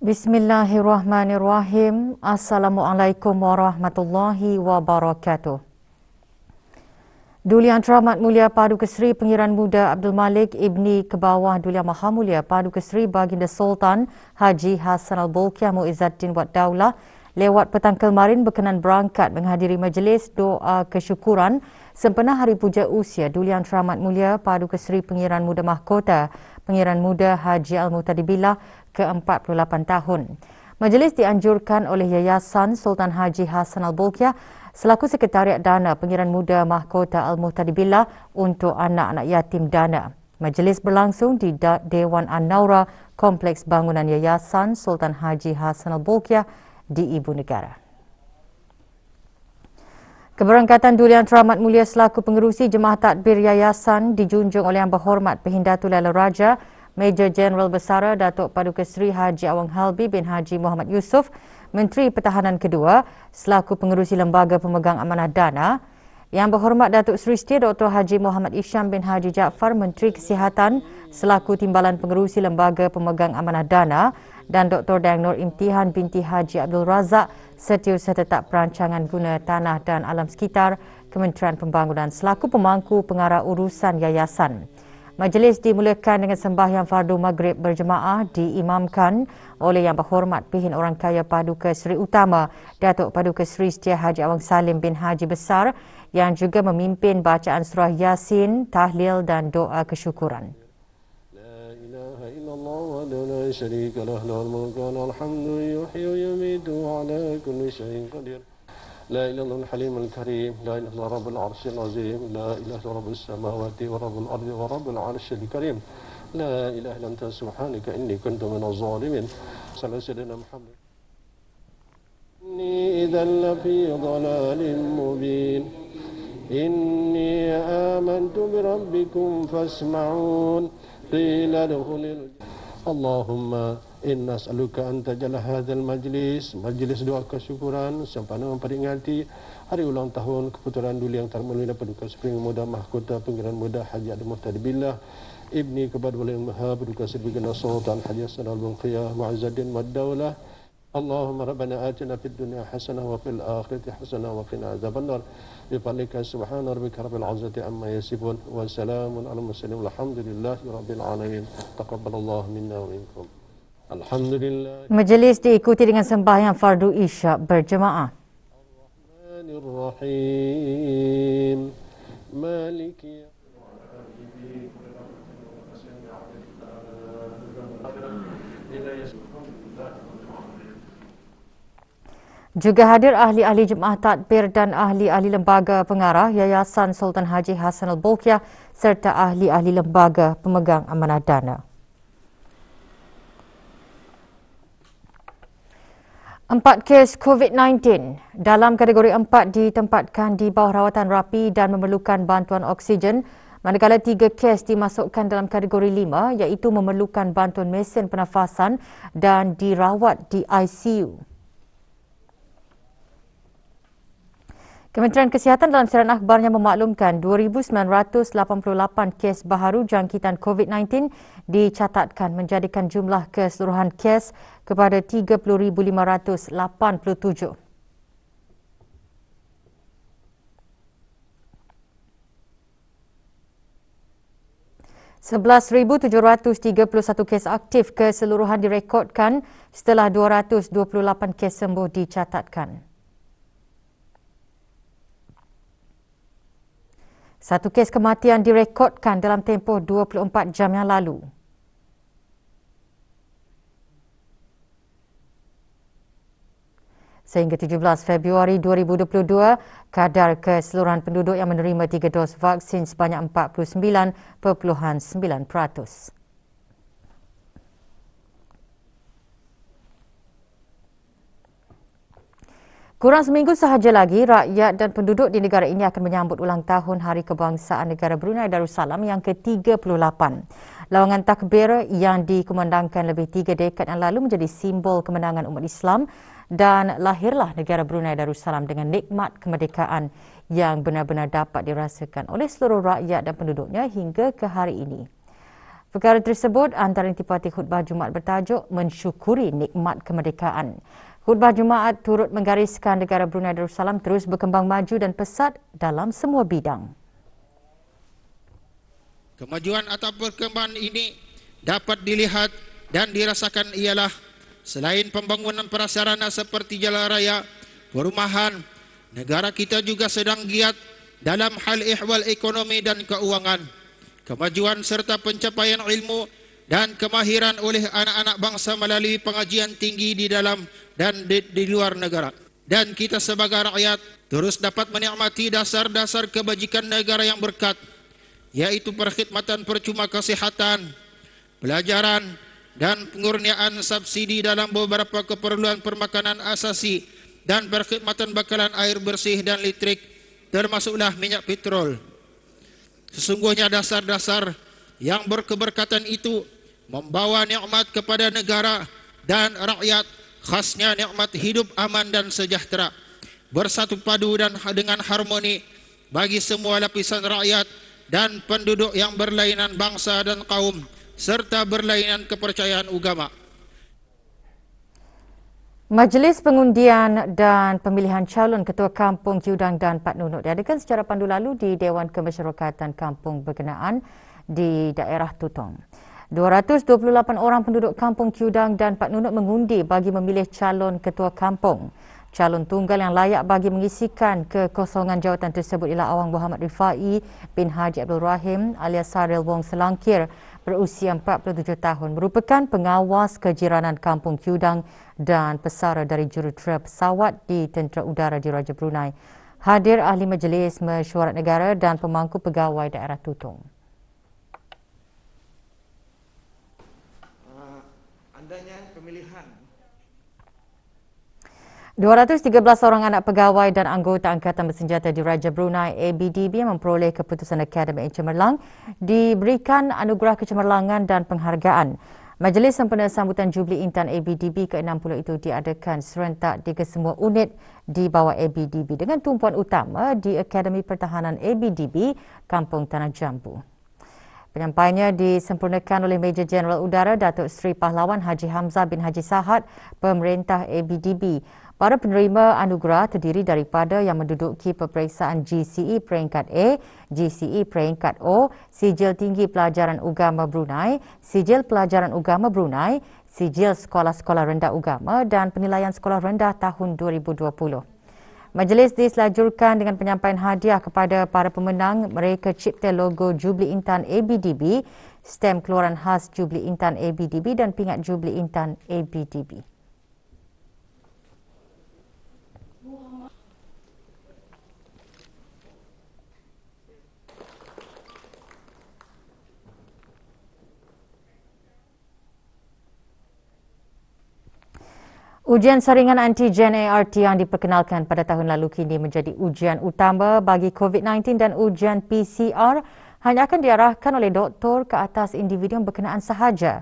Bismillahirrahmanirrahim. Assalamualaikum warahmatullahi wabarakatuh. Duli Yang Teramat Mulia Paduka Seri Pengiran Muda Abdul Malik Ibni Kebawah Duli Yang Maha Mulia Paduka Seri Baginda Sultan Haji Hassan Al-Bolkiah Muizzaddin Wad Daulah lewat petang kemarin berkenan berangkat menghadiri majlis doa kesyukuran sempena Hari Puja Usia Duli Yang Teramat Mulia Paduka Seri Pengiran Muda Mahkota Pengiran Muda Haji Al-Muhtadibillah ke-48 tahun. Majlis dianjurkan oleh Yayasan Sultan Haji Hassan Al-Bolkiah selaku Sekretariat Dana Pengiran Muda Mahkota Al-Muhtadibillah untuk anak-anak yatim dana. Majlis berlangsung di Dewan An-Naura, Kompleks Bangunan Yayasan Sultan Haji Hassan Al-Bolkiah di Ibu Negara. Keberangkatan Duli Yang Teramat Mulia selaku pengerusi Jemaah Tadbir Yayasan dijunjung oleh Yang Berhormat Pehindatul Lala Raja Major Jeneral Besara Datuk Paduka Seri Haji Awang Halbi bin Haji Muhammad Yusof, Menteri Pertahanan Kedua selaku pengerusi Lembaga Pemegang Amanah Dana, Yang Berhormat Datuk Seri Siti Dr. Haji Muhammad Isham bin Haji Jaafar, Menteri Kesihatan selaku Timbalan Pengerusi Lembaga Pemegang Amanah Dana, dan Dr. Dang Nur Imtihan binti Haji Abdul Razak, Setiausaha Tetap Perancangan Guna Tanah dan Alam Sekitar, Kementerian Pembangunan selaku pemangku pengarah urusan yayasan. Majlis dimulakan dengan sembahyang fardu maghrib berjemaah diimamkan oleh Yang Berhormat Pihin Orang Kaya Paduka Seri Utama Datuk Paduka Seri Setia Haji Awang Salim bin Haji Besar yang juga memimpin bacaan surah Yasin, tahlil dan doa kesyukuran. La ilaha illallah wa la syarika lah lahul mulku wa lahul hamdu yuhyi wa yumiitu wa ala kulli syai'in qadir. لا إله إلا الحليم الكريم لا إله إلا رب العرش العظيم لا إله إلا رب السماوات ورب الأرض ورب العرش الكريم لا إله إلا أنت سبحانك إني كنت من الظالمين صلى الله عليه وسلم محمد إني إذا لفي ضلال مبين إني آمنت بربكم فاسمعون قيل ادخل اللهم Inna as'aluka an taj'ala hadzal majlis doa kesyukuran sempena memperingati hari ulang tahun keputusan Duli Yang Teramat Mulia Paduka Seri Muda Mahkota Pengiran Muda Haji Al-Muhtadibillah Ibni Kebawah Duli Yang Maha Paduka Seri Baginda Sultan Haji Hassan Al-Bolkiah Muizzaddin Wad Daulah. Allahumma rabbana atina fid dunya hasanah wa fil akhirati hasanah wa qina adzabannar. Bifadlika subhana rabbika rabbil izzati amma yasifun wa salamun alal mursalin walhamdulillahi rabbil alamin. Taqabbalallahu minna wa minkum. Alhamdulillah. Majlis diikuti dengan sembahyang fardu isyak berjemaah. Ar-Rahmanir-Rahim. Maliki Juga hadir ahli-ahli jemaah tadbir dan ahli-ahli lembaga pengarah Yayasan Sultan Haji Hassan Al-Bolkiah serta ahli-ahli lembaga pemegang amanah dana. 4 kes COVID-19 dalam kategori 4 ditempatkan di bawah rawatan rapi dan memerlukan bantuan oksigen, manakala 3 kes dimasukkan dalam kategori 5 iaitu memerlukan bantuan mesin pernafasan dan dirawat di ICU. Kementerian Kesihatan dalam siaran akhbarnya memaklumkan 2,988 kes baharu jangkitan COVID-19 dicatatkan menjadikan jumlah keseluruhan kes kepada 30,587. 11,731 kes aktif keseluruhan direkodkan setelah 228 kes sembuh dicatatkan. 1 kes kematian direkodkan dalam tempoh 24 jam yang lalu. Sehingga 17 Februari 2022, kadar keseluruhan penduduk yang menerima 3 dos vaksin sebanyak 49.9%. Kurang seminggu sahaja lagi, rakyat dan penduduk di negara ini akan menyambut ulang tahun Hari Kebangsaan Negara Brunei Darussalam yang ke-38. Lawangan takbir yang dikumandangkan lebih 3 dekad yang lalu menjadi simbol kemenangan umat Islam dan lahirlah negara Brunei Darussalam dengan nikmat kemerdekaan yang benar-benar dapat dirasakan oleh seluruh rakyat dan penduduknya hingga ke hari ini. Perkara tersebut antara intipati khutbah Jumaat bertajuk Mensyukuri Nikmat Kemerdekaan. Khutbah Jumaat turut menggariskan negara Brunei Darussalam terus berkembang maju dan pesat dalam semua bidang. Kemajuan atau perkembangan ini dapat dilihat dan dirasakan ialah selain pembangunan prasarana seperti jalan raya, perumahan, negara kita juga sedang giat dalam hal ihwal ekonomi dan keuangan. Kemajuan serta pencapaian ilmu dan kemahiran oleh anak-anak bangsa melalui pengajian tinggi di dalam dan di luar negara. Dan kita sebagai rakyat terus dapat menikmati dasar-dasar kebajikan negara yang berkat, yaitu perkhidmatan percuma kesihatan, pelajaran dan pengurniaan subsidi dalam beberapa keperluan permakanan asasi dan perkhidmatan bekalan air bersih dan listrik, termasuklah minyak petrol. Sesungguhnya dasar-dasar yang berkeberkatan itu membawa nikmat kepada negara dan rakyat, khasnya nikmat hidup aman dan sejahtera, bersatu padu dan dengan harmoni bagi semua lapisan rakyat dan penduduk yang berlainan bangsa dan kaum serta berlainan kepercayaan agama. Majlis pengundian dan pemilihan calon Ketua Kampung Kiudang dan Pat Nunuk diadakan secara pandu lalu di Dewan Kemasyarakatan Kampung berkenaan di daerah Tutong. 228 orang penduduk Kampung Kiudang dan Pat Nunuk mengundi bagi memilih calon Ketua Kampung. Calon tunggal yang layak bagi mengisikan kekosongan jawatan tersebut ialah Awang Muhammad Rifai bin Haji Abdul Rahim alias Saril Wong Selangkir berusia 47 tahun, merupakan pengawas kejiranan Kampung Kiudang dan pesara dari jurutera pesawat di Tentera Udara di Raja Brunei. Hadir ahli majlis mesyuarat negara dan pemangku pegawai daerah Tutong. Andainya pemilihan 213 orang anak pegawai dan anggota Angkatan Bersenjata di Raja Brunei ABDB yang memperoleh keputusan Akademi Cemerlang diberikan anugerah kecemerlangan dan penghargaan. Majlis sempena sambutan Jubli Intan ABDB ke-60 itu diadakan serentak di kesemua unit di bawah ABDB dengan tumpuan utama di Akademi Pertahanan ABDB Kampung Tanah Jambu. Penyampaiannya disempurnakan oleh Major Jeneral Udara Datuk Seri Pahlawan Haji Hamzah bin Haji Sahad, Pemerintah ABDB. Para penerima anugerah terdiri daripada yang menduduki peperiksaan GCE peringkat A, GCE peringkat O, Sijil Tinggi Pelajaran Agama Brunei, Sijil Pelajaran Agama Brunei, Sijil Sekolah-Sekolah Rendah Agama dan Penilaian Sekolah Rendah tahun 2020. Majlis diselajurkan dengan penyampaian hadiah kepada para pemenang mereka cipta logo Jubli Intan ABDB, stem keluaran khas Jubli Intan ABDB dan pingat Jubli Intan ABDB. Ujian saringan antigen ART yang diperkenalkan pada tahun lalu kini menjadi ujian utama bagi COVID-19 dan ujian PCR hanya akan diarahkan oleh doktor ke atas individu yang berkenaan sahaja.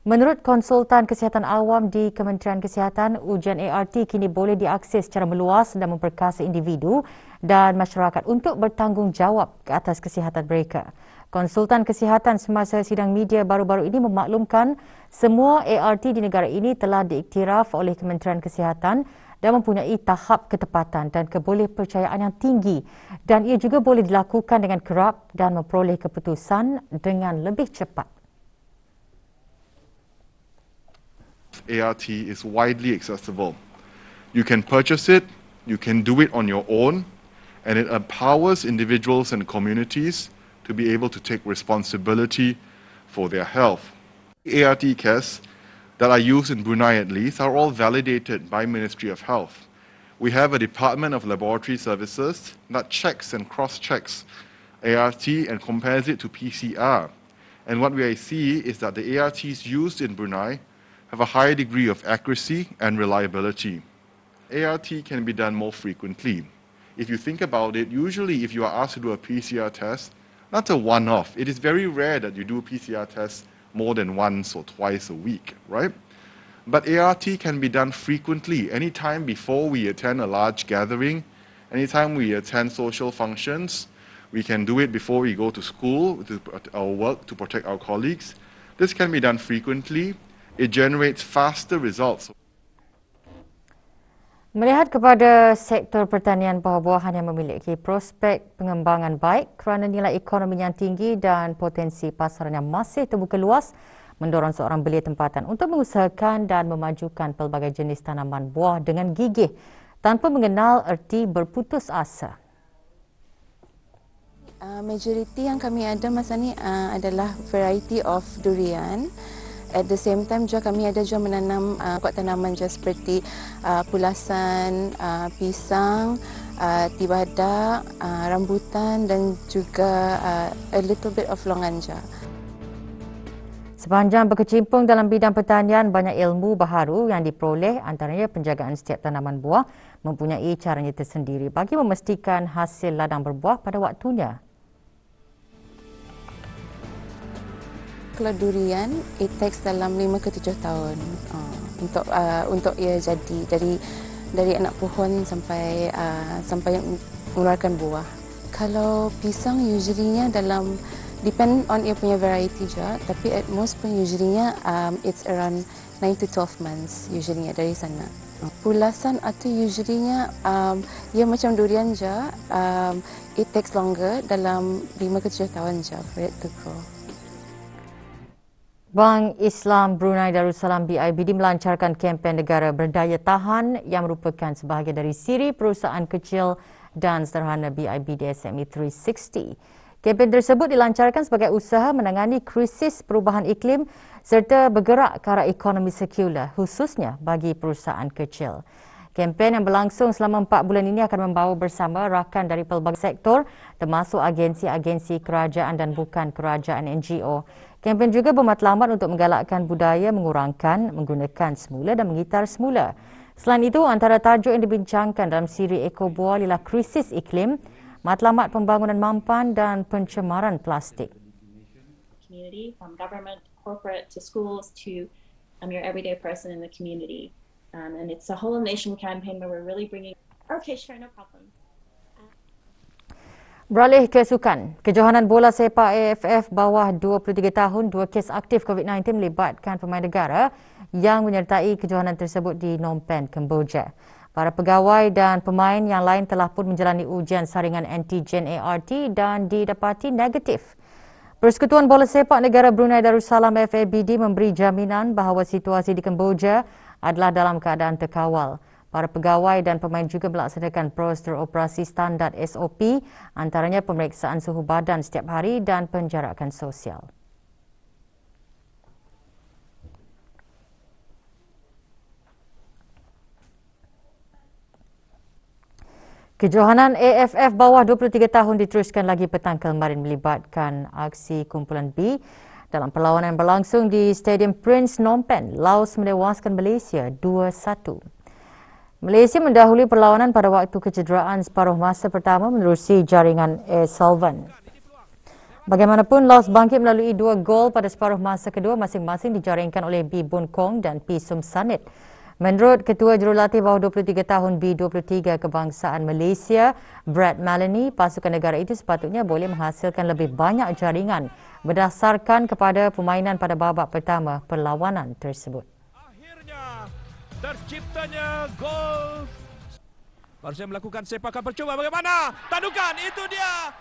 Menurut konsultan kesihatan awam di Kementerian Kesihatan, ujian ART kini boleh diakses secara meluas dan memperkasa individu dan masyarakat untuk bertanggungjawab ke atas kesihatan mereka. Konsultan kesihatan semasa sidang media baru-baru ini memaklumkan semua ART di negara ini telah diiktiraf oleh Kementerian Kesihatan dan mempunyai tahap ketepatan dan kebolehpercayaan yang tinggi dan ia juga boleh dilakukan dengan kerap dan memperoleh keputusan dengan lebih cepat. ART is widely accessible. You can purchase it, you can do it on your own, and it empowers individuals and communities to be able to take responsibility for their health. ART tests that are used in Brunei at least are all validated by Ministry of Health. We have a Department of Laboratory Services that checks and cross-checks ART and compares it to PCR. And what we see is that the ARTs used in Brunei have a high degree of accuracy and reliability. ART can be done more frequently. If you think about it, usually if you are asked to do a PCR test, that's a one-off. It is very rare that you do a PCR test more than once or twice a week, right? But ART can be done frequently, anytime before we attend a large gathering, anytime we attend social functions. We can do it before we go to school, to our work, to protect our colleagues. This can be done frequently. It generates faster results. Melihat kepada sektor pertanian buah-buahan yang memiliki prospek pengembangan baik kerana nilai ekonomi yang tinggi dan potensi pasaran yang masih terbuka luas, mendorong seorang belia tempatan untuk mengusahakan dan memajukan pelbagai jenis tanaman buah dengan gigih tanpa mengenal erti berputus asa. Majoriti yang kami ada masa ni adalah variety of durian. At the same time juga kami ada juga menanam pokok tanaman juga seperti pulasan, pisang, tibadak, rambutan dan juga a little bit of longan juga. Sepanjang berkecimpung dalam bidang pertanian, banyak ilmu baharu yang diperoleh, antaranya penjagaan setiap tanaman buah mempunyai caranya tersendiri bagi memastikan hasil ladang berbuah pada waktunya. Kalau durian, it takes dalam 5 ke 7 tahun untuk ia jadi dari anak pohon sampai mengeluarkan buah. Kalau pisang usually-nya dalam depend on ia punya variety je, tapi at most pun usually-nya it's around 9 to 12 months usually-nya dari sana. Pulasan atau usually-nya ia macam durian je, it takes longer dalam 5 ke 7 tahun je for it to grow. Bank Islam Brunei Darussalam BIBD melancarkan kempen negara berdaya tahan yang merupakan sebahagian dari siri perusahaan kecil dan sederhana BIBD SME 360. Kempen tersebut dilancarkan sebagai usaha menangani krisis perubahan iklim serta bergerak ke arah ekonomi sekular, khususnya bagi perusahaan kecil. Kempen yang berlangsung selama 4 bulan ini akan membawa bersama rakan dari pelbagai sektor termasuk agensi-agensi kerajaan dan bukan kerajaan NGO. Kempen juga bermatlamat untuk menggalakkan budaya mengurangkan, menggunakan semula dan mengitar semula. Selain itu, antara tajuk yang dibincangkan dalam siri Eko Buah ialah krisis iklim, matlamat pembangunan mampan dan pencemaran plastik. Community, from government, corporate to schools to your everyday person in the community. And it's a whole nation campaign where we're really bringing... Okay, sure, no problem. Beralih ke sukan, kejohanan bola sepak AFF bawah 23 tahun, 2 kes aktif COVID-19 melibatkan pemain negara yang menyertai kejohanan tersebut di Phnom Penh, Kemboja. Para pegawai dan pemain yang lain telah pun menjalani ujian saringan antigen ART dan didapati negatif. Persekutuan Bola Sepak Negara Brunei Darussalam FABD memberi jaminan bahawa situasi di Kemboja adalah dalam keadaan terkawal. Para pegawai dan pemain juga melaksanakan prosedur operasi standard SOP, antaranya pemeriksaan suhu badan setiap hari dan penjarakan sosial. Kejohanan AFF bawah 23 tahun diteruskan lagi petang kemarin melibatkan aksi kumpulan B dalam perlawanan yang berlangsung di Stadium Prince Phnom Penh. Laos menewaskan Malaysia 2-1. Malaysia mendahului perlawanan pada waktu kecederaan separuh masa pertama menerusi jaringan Air Sullivan. Bagaimanapun, Laos bangkit melalui 2 gol pada separuh masa kedua masing-masing dijaringkan oleh B Boon Kong dan P Sum Sanit. Menurut Ketua Jurulatih bawah 23 tahun B23 Kebangsaan Malaysia, Brad Maloney, pasukan negara itu sepatutnya boleh menghasilkan lebih banyak jaringan berdasarkan kepada permainan pada babak pertama perlawanan tersebut. Terciptanya gol. Harusnya melakukan sepakan percuma. Bagaimana? Tandukan, itu dia.